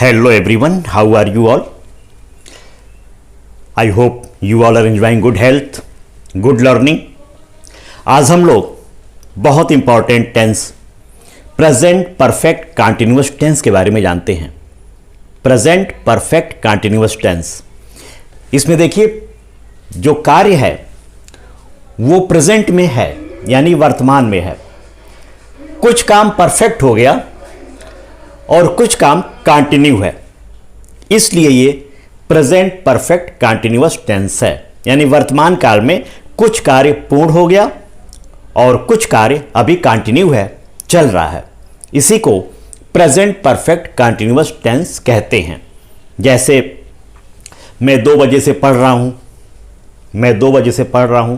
Hello everyone, how are you all? I hope you all are enjoying good health, good learning. आज हम लोग बहुत important tense present perfect continuous tense के बारे में जानते हैं। प्रेजेंट परफेक्ट कंटिन्यूअस टेंस, इसमें देखिए जो कार्य है वो प्रेजेंट में है यानी वर्तमान में है। कुछ काम परफेक्ट हो गया और कुछ काम कंटिन्यू है, इसलिए ये प्रेजेंट परफेक्ट कंटिन्यूअस टेंस है। यानी वर्तमान काल में कुछ कार्य पूर्ण हो गया और कुछ कार्य अभी कंटिन्यू है, चल रहा है। इसी को प्रेजेंट परफेक्ट कंटिन्यूअस टेंस कहते हैं। जैसे मैं 2 बजे से पढ़ रहा हूं, मैं 2 बजे से पढ़ रहा हूं,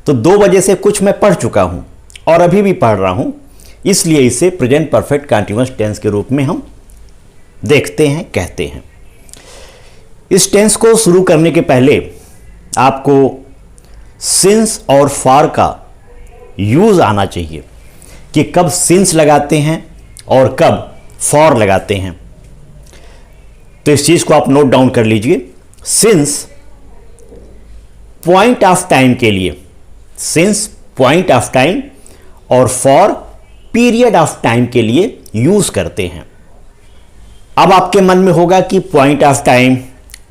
तो 2 बजे से कुछ मैं पढ़ चुका हूं और अभी भी पढ़ रहा हूं, इसलिए इसे प्रेजेंट परफेक्ट कंटिन्यूअस टेंस के रूप में हम देखते हैं, कहते हैं। इस टेंस को शुरू करने के पहले आपको सिंस और फॉर का यूज आना चाहिए कि कब सिंस लगाते हैं और कब फॉर लगाते हैं। तो इस चीज को आप नोट डाउन कर लीजिए। सिंस पॉइंट ऑफ टाइम के लिए, सिंस पॉइंट ऑफ टाइम, और फॉर पीरियड ऑफ टाइम के लिए यूज करते हैं। अब आपके मन में होगा कि पॉइंट ऑफ टाइम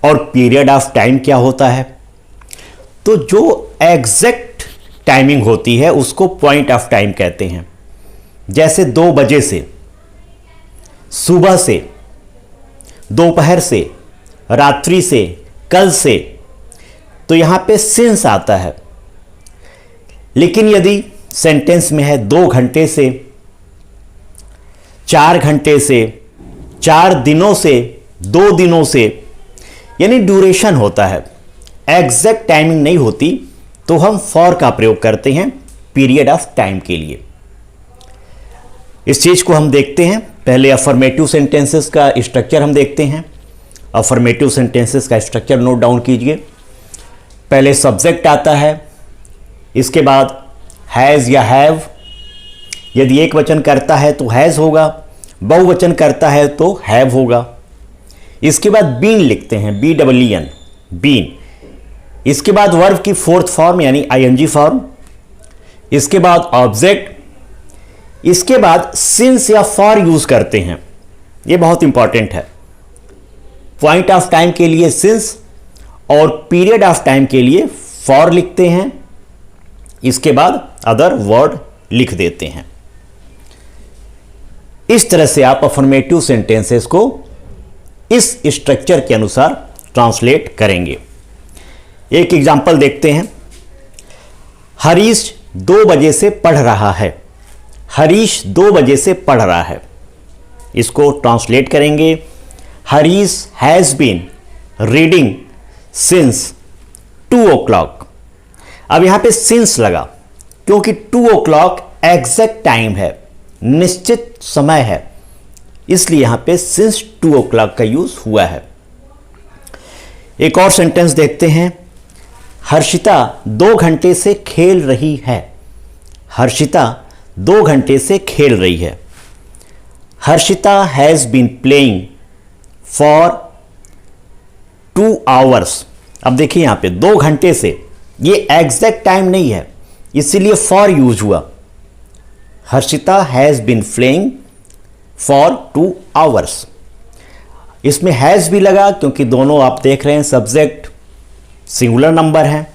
और पीरियड ऑफ टाइम क्या होता है। तो जो एग्जैक्ट टाइमिंग होती है उसको पॉइंट ऑफ टाइम कहते हैं। जैसे 2 बजे से, सुबह से, दोपहर से, रात्रि से, कल से, तो यहां पे सिंस आता है। लेकिन यदि सेंटेंस में है 2 घंटे से, 4 घंटे से, 4 दिनों से, 2 दिनों से, यानी ड्यूरेशन होता है, एग्जैक्ट टाइमिंग नहीं होती, तो हम फॉर का प्रयोग करते हैं पीरियड ऑफ टाइम के लिए। इस चीज को हम देखते हैं। पहले अफर्मेटिव सेंटेंसेस का स्ट्रक्चर हम देखते हैं। अफर्मेटिव सेंटेंसेस का स्ट्रक्चर नोट डाउन कीजिए। पहले सब्जेक्ट आता है, इसके बाद हैज़ या हैव, यदि एक वचन करता है तो हैज़ होगा, बहुवचन करता है तो हैव होगा। इसके बाद बीन लिखते हैं, BEEN, बीन। इसके बाद वर्ब की 4th फॉर्म यानी ING फॉर्म। इसके बाद ऑब्जेक्ट। इसके बाद सिंस या फॉर यूज करते हैं। यह बहुत इंपॉर्टेंट है। पॉइंट ऑफ टाइम के लिए सिंस और पीरियड ऑफ टाइम के लिए फॉर लिखते हैं। इसके बाद अदर वर्ड लिख देते हैं। इस तरह से आप अफर्मेटिव सेंटेंसेस को इस स्ट्रक्चर के अनुसार ट्रांसलेट करेंगे। एक एग्जांपल देखते हैं। हरीश 2 बजे से पढ़ रहा है। हरीश 2 बजे से पढ़ रहा है। इसको ट्रांसलेट करेंगे, Harish has been reading since 2 o'clock। अब यहां पे सिंस लगा क्योंकि 2 o'clock एग्जैक्ट टाइम है, निश्चित समय है, इसलिए यहां पे सिंस 2 o'clock का यूज हुआ है। एक और सेंटेंस देखते हैं। हर्षिता 2 घंटे से खेल रही है। हर्षिता 2 घंटे से खेल रही है। Harshita has been playing for 2 hours। अब देखिए यहां पे 2 घंटे से, ये एग्जैक्ट टाइम नहीं है, इसीलिए फॉर यूज हुआ। Harshita has been playing for 2 hours। इसमें हैज भी लगा क्योंकि दोनों आप देख रहे हैं सब्जेक्ट सिंगुलर नंबर है।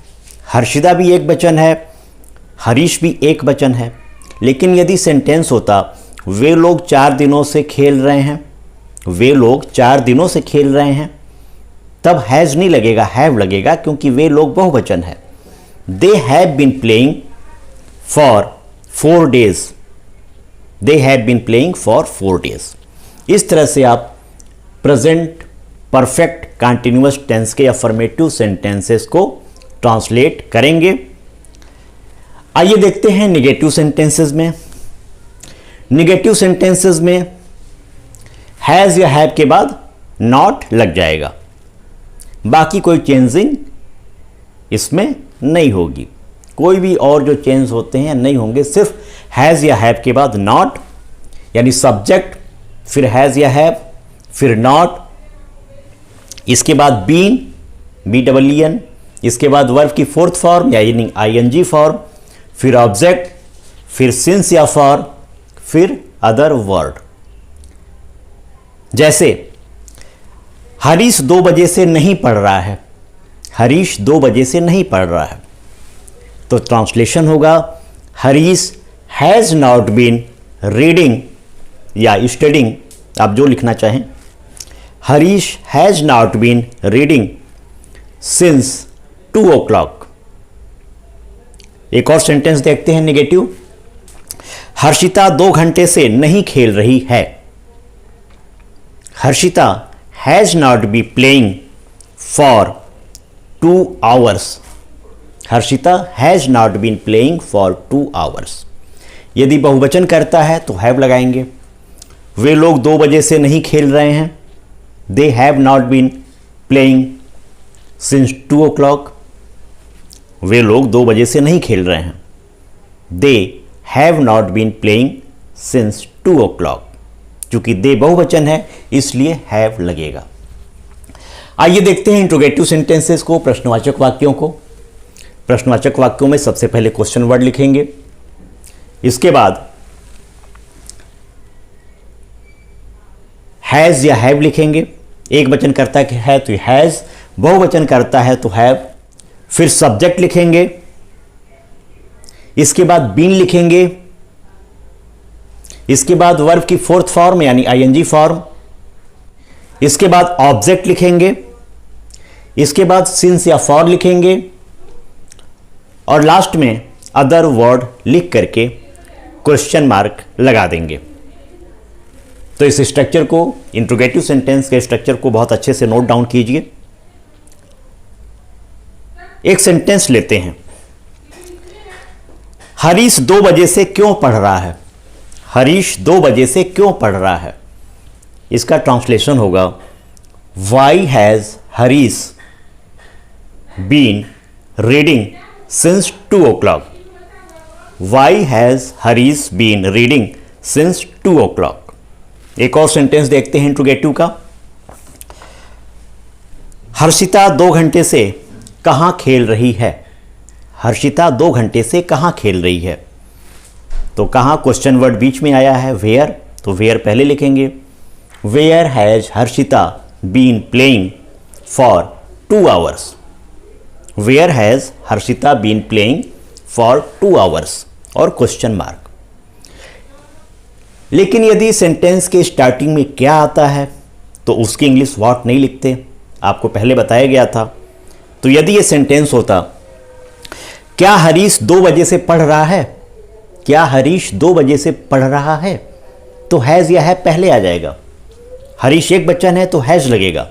हर्षिता भी एक वचन है, हरीश भी एक वचन है। लेकिन यदि सेंटेंस होता वे लोग 4 दिनों से खेल रहे हैं, वे लोग 4 दिनों से खेल रहे हैं, तब हैज नहीं लगेगा, हैव लगेगा, क्योंकि वे लोग बहुवचन है। They have been playing for 4 days। They have been playing for 4 days। इस तरह से आप प्रेजेंट परफेक्ट कंटिन्यूअस टेंस के अफर्मेटिव सेंटेंसेस को ट्रांसलेट करेंगे। आइए देखते हैं निगेटिव सेंटेंसेस में। निगेटिव सेंटेंसेस में हैज या हैव के बाद नॉट लग जाएगा, बाकी कोई चेंजिंग इसमें नहीं होगी। कोई भी और जो चेंज होते हैं नहीं होंगे, सिर्फ हैज़ या हैव के बाद नॉट, यानी सब्जेक्ट, फिर हैज़ या हैव, फिर नॉट, इसके बाद बीन, BEEN, इसके बाद वर्ब की फोर्थ फॉर्म यानी ING फॉर्म, फिर ऑब्जेक्ट, फिर सिंस या फॉर, फिर अदर वर्ड। जैसे हरीश 2 बजे से नहीं पढ़ रहा है, हरीश 2 बजे से नहीं पढ़ रहा है, तो ट्रांसलेशन होगा Harish has not been reading या स्टडिंग, आप जो लिखना चाहें। Harish has not been reading since 2 o'clock। एक और सेंटेंस देखते हैं नेगेटिव। हर्षिता 2 घंटे से नहीं खेल रही है। Harshita has not be playing for 2 hours। Harshita has not been playing for 2 hours। यदि बहुवचन करता है तो हैव लगाएंगे। वे लोग 2 बजे से नहीं खेल रहे हैं। They have not been playing since 2 o'clock। वे लोग 2 बजे से नहीं खेल रहे हैं। They have not been playing since 2 o'clock। चूंकि दे बहुवचन है इसलिए हैव लगेगा। आइए देखते हैं इंट्रोगेटिव सेंटेंसेस को, प्रश्नवाचक वाक्यों को। प्रश्नवाचक वाक्यों में सबसे पहले क्वेश्चन वर्ड लिखेंगे, इसके बाद हैज़ या हैव लिखेंगे। एक वचन करता है तो हैज़, बहुवचन करता है तो हैव। फिर सब्जेक्ट लिखेंगे, इसके बाद बीन लिखेंगे, इसके बाद वर्ब की फोर्थ फॉर्म यानी ING फॉर्म, इसके बाद ऑब्जेक्ट लिखेंगे, इसके बाद सिंस या फॉर लिखेंगे और लास्ट में अदर वर्ड लिख करके क्वेश्चन मार्क लगा देंगे। तो इस स्ट्रक्चर को, इंट्रोगेटिव सेंटेंस के स्ट्रक्चर को बहुत अच्छे से नोट डाउन कीजिए। एक सेंटेंस लेते हैं, हरीश 2 बजे से क्यों पढ़ रहा है। हरीश 2 बजे से क्यों पढ़ रहा है, इसका ट्रांसलेशन होगा why has Harish been reading since 2 o'clock। Why has Harish been reading since 2 o'clock। एक और सेंटेंस देखते हैं इंट्रोगेटिव का, हर्षिता 2 घंटे से कहाँ खेल रही है। हर्षिता 2 घंटे से कहाँ खेल रही है, तो कहाँ क्वेश्चन वर्ड बीच में आया है वेयर, तो वेयर पहले लिखेंगे। Where has Harshita been playing for 2 hours। Where has Harshita been playing for 2 hours और क्वेश्चन मार्क। लेकिन यदि सेंटेंस के स्टार्टिंग में क्या आता है तो उसकी इंग्लिश व्हाट नहीं लिखते, आपको पहले बताया गया था। तो यदि ये सेंटेंस होता, क्या हरीश 2 बजे से पढ़ रहा है, क्या हरीश 2 बजे से पढ़ रहा है, तो हैज़ या है पहले आ जाएगा। हरीश एक वचन है तो हैज़ लगेगा।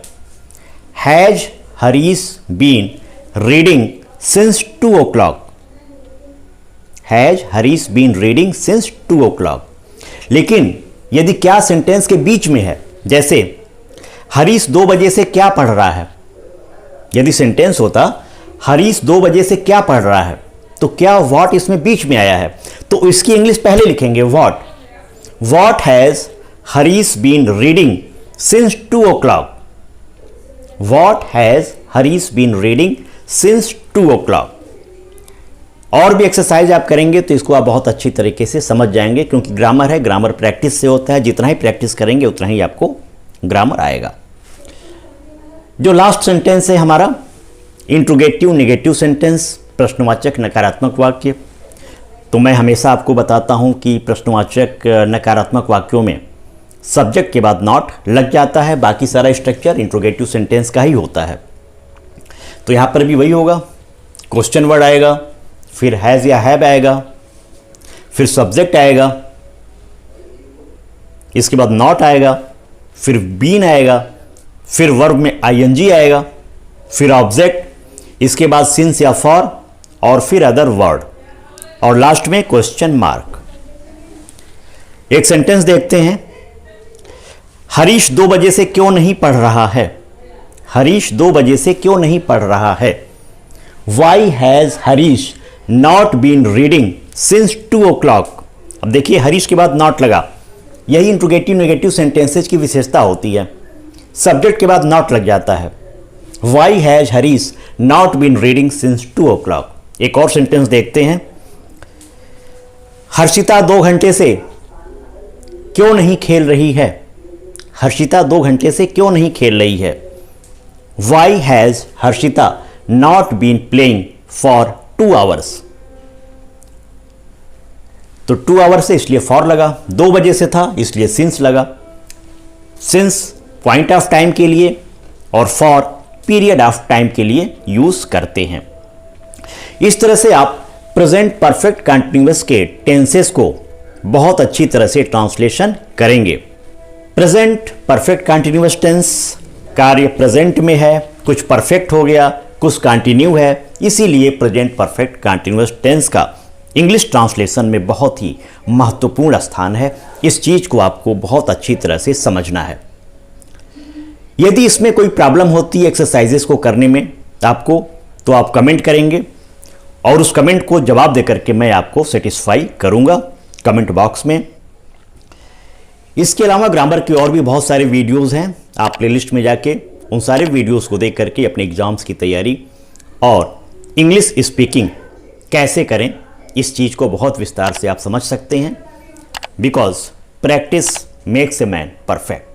Has Harish been reading since 2 o'clock। Has Harish been reading since 2 o'clock। लेकिन यदि क्या सेंटेंस के बीच में है, जैसे हरीश 2 बजे से क्या पढ़ रहा है, यदि सेंटेंस होता हरीश 2 बजे से क्या पढ़ रहा है, तो क्या व्हाट इसमें बीच में आया है, तो इसकी इंग्लिश पहले लिखेंगे what. What has Harish been reading since 2 o'clock। What has Harish been reading since 2 o'clock। और भी एक्सरसाइज आप करेंगे तो इसको आप बहुत अच्छी तरीके से समझ जाएंगे, क्योंकि ग्रामर है, ग्रामर प्रैक्टिस से होता है। जितना ही प्रैक्टिस करेंगे उतना ही आपको ग्रामर आएगा। जो लास्ट सेंटेंस है हमारा इंट्रोगेटिव नेगेटिव सेंटेंस, प्रश्नवाचक नकारात्मक वाक्य। तो मैं हमेशा आपको बताता हूं कि प्रश्नवाचक नकारात्मक वाक्यों में सब्जेक्ट के बाद नॉट लग जाता है, बाकी सारा स्ट्रक्चर इंट्रोगेटिव सेंटेंस का ही होता है। तो यहां पर भी वही होगा, क्वेश्चन वर्ड आएगा, फिर हैज़ या हैव आएगा, फिर सब्जेक्ट आएगा, इसके बाद नॉट आएगा, फिर बीन आएगा, फिर वर्ब में ING आएगा, फिर ऑब्जेक्ट, इसके बाद सिंस या फॉर और फिर अदर वर्ड और लास्ट में क्वेश्चन मार्क। एक सेंटेंस देखते हैं, हरीश 2 बजे से क्यों नहीं पढ़ रहा है। हरीश 2 बजे से क्यों नहीं पढ़ रहा है। Why has Harish not been reading since 2 o'clock। अब देखिए हरीश के बाद नॉट लगा, यही इंट्रोगेटिव नेगेटिव सेंटेंसेज की विशेषता होती है। सब्जेक्ट के बाद नॉट लग जाता है। Why has Harish not been reading since 2 o'clock। एक और सेंटेंस देखते हैं, हर्षिता 2 घंटे से क्यों नहीं खेल रही है। हर्षिता 2 घंटे से क्यों नहीं खेल रही है। Why has Harshita not been playing for 2 hours। तो 2 hours से इसलिए फॉर लगा, 2 बजे से था इसलिए सिंस लगा। सिंस पॉइंट ऑफ टाइम के लिए और फॉर पीरियड ऑफ टाइम के लिए यूज करते हैं। इस तरह से आप प्रेजेंट परफेक्ट कंटिन्यूअस के टेंसेस को बहुत अच्छी तरह से ट्रांसलेशन करेंगे। प्रेजेंट परफेक्ट कंटिन्यूअस टेंस कार्य प्रेजेंट में है, कुछ परफेक्ट हो गया, कुछ कंटिन्यू है, इसीलिए प्रेजेंट परफेक्ट कंटिन्यूअस टेंस का इंग्लिश ट्रांसलेशन में बहुत ही महत्वपूर्ण स्थान है। इस चीज को आपको बहुत अच्छी तरह से समझना है। यदि इसमें कोई प्रॉब्लम होती है एक्सरसाइजेस को करने में आपको, तो आप कमेंट करेंगे और उस कमेंट को जवाब देकर के मैं आपको सेटिस्फाई करूंगा कमेंट बॉक्स में। इसके अलावा ग्रामर की और भी बहुत सारे वीडियोस हैं, आप प्लेलिस्ट में जाके उन सारे वीडियोस को देख करके अपने एग्जाम्स की तैयारी और इंग्लिश स्पीकिंग कैसे करें इस चीज को बहुत विस्तार से आप समझ सकते हैं। Because practice makes a man perfect.